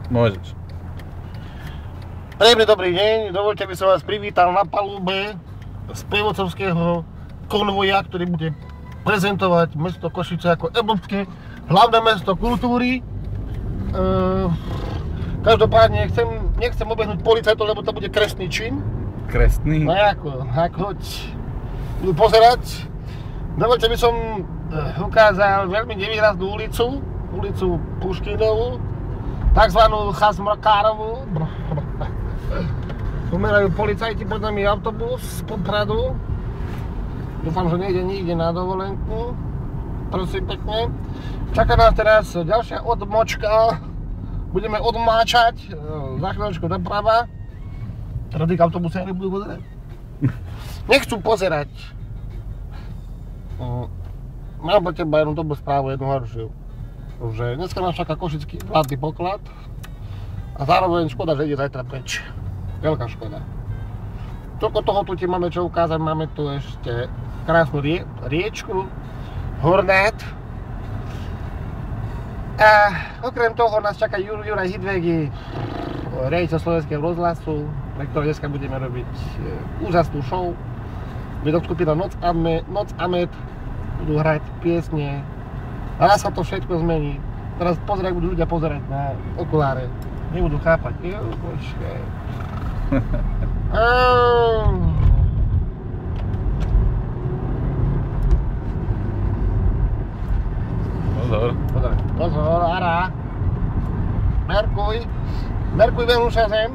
Môžeš. Príjemný dobrý deň, dovoľte, aby som vás privítal na palube sprievodcovského konvoja, ktorý bude prezentovať mesto Košice ako európske hlavné mesto kultúry. Každopádne nechcem obehnúť policajtov, lebo to bude trestný čin. Trestný? No ako budú pozerať. Dovoľte, aby som ukázal veľmi nevýraznú ulicu Puškinovú, takzvanú Chazmrkárovú. Umerajú policajti, pod nami autobus z Popradu. Dúfam, že nejde nikde na dovolenku. Prosím pekne. Čaká nás teraz ďalšia odmočka. Budeme odmáčať. Za chvíľočku doprava. Teda tých autobusiari budú pozerať. Nechcú pozerať. Mám pre teba jednu dobrú správu, jednu horšiu. Že dneska nás čaká košický zlatý poklad. A zároveň škoda, že ide zajtra preč. Veľká škoda. Toľko toho tu ti máme čo ukázať. Máme tu ešte krásnu riečku Hornát. A okrem toho nás čaká Juraj Hidvegi, riaditeľ Slovenského rozhlasu, pre ktorého dneska budeme robiť úžasnú show. Bude to skupina Noc Amet, budú hrať piesne. A raz sa to všetko zmení. Teraz pozrieť, budú ľudia pozerať na okuláre. Nebudú chápať. Počkaj. Pozor, ara. Merkuj Venuša zem.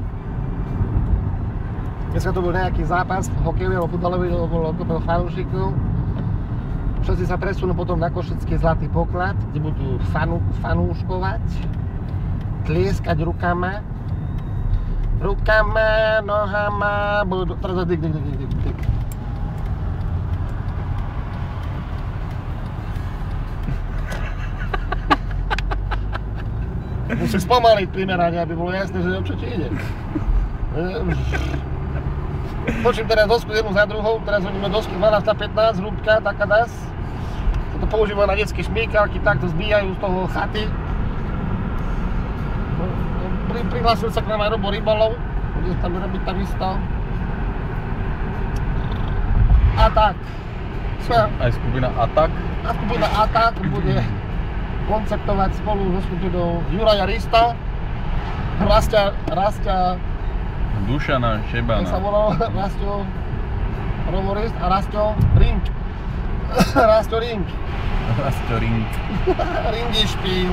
Dneska to bol nejaký zápas hokejový alebo futbalový, bolo okolo fanúšikov. Všetci sa presunú potom na košický zlatý poklad, kde budú fanúškovať, tlieskať rukama, nohama, budú... Teraz dyk. Musím spomaliť primerane, aby bolo jasné, že o čo ti ide. Počím teraz dosku jednu za druhou, teraz hodíme dosku 12:15, hrúbka, taká das. Toto používajú na detské šmíkalky, takto zbíjajú z toho chaty. Prihlásil sa k nám aj Robo Rybolov, bude tam robiť tam isto. Atak. Aj skupina Atak? A skupina Atak bude konceptovať spolu so skupinou Juraja Rista, Rastia Dušana Šebana. Jak sa volal Rastio Romorist a Rastio Ring. Rastio Ring. Rastio Ring. Ringy špíl.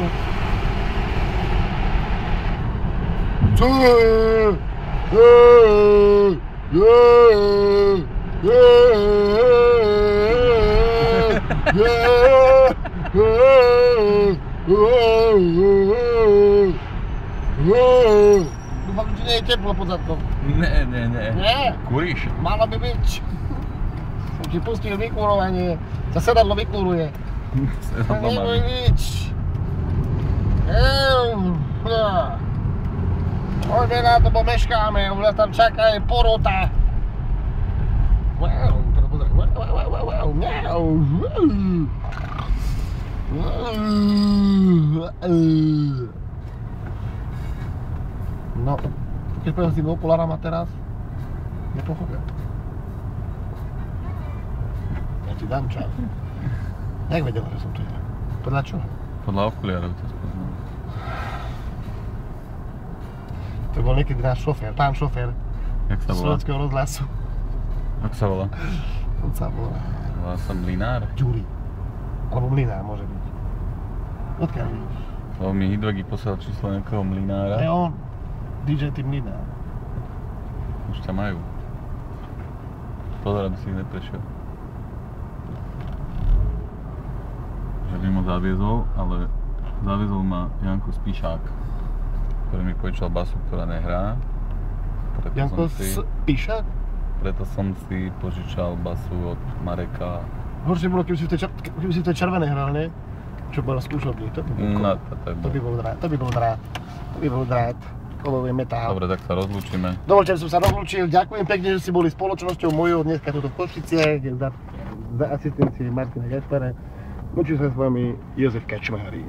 Dúfam, že nie je teplo pod zadkom. Nie. Nie? Kuríš? Malo by byť. Som ti pustil vykúrovanie. Za sedadlo vykúruje. Sedadlo má Neboj byť. nič. Poďme na to, bo meškáme. Už nás tam čaká aj porota. No, keď poviem s tým okulárama teraz, nepochopia. Ja ti dám čas. Jak vedela, že som tu ja? Podľa čo? Podľa okuliarov to spoznal. To bol niekedy náš šofér, pán šofér. Jak sa volá? Slovenského rozhlasu. Jak sa volá? On sa volá... Volá sa Mlinár? Ďuri. Alebo Mlinár môže byť. Odkiaľ vidíš? Lebo mi Hidvegi poslal číslo nejakého Mlinára. Je on. DJ Team Mlinár. Už ťa majú. Pozor, aby si ich neprešiel. Že by ma zaviezol, ale zaviezol ma Janko Spíšák, ktorý mi požičal basu, ktorá nehrá. Janko Spíšák? Preto som si požičal basu od Mareka. Horšie bolo, keby si v tej červenej hral, nie? Čo bola skúšobní, to by bol drát. Kovový metál. Dobre, tak sa rozlúčime. Dovoľte, že som sa rozlúčil. Ďakujem pekne, že ste boli spoločnosťou mojou dneska tuto v Košiciach za asistencie Martina Gaspara. Učím sa s vami Jozef Kačmári.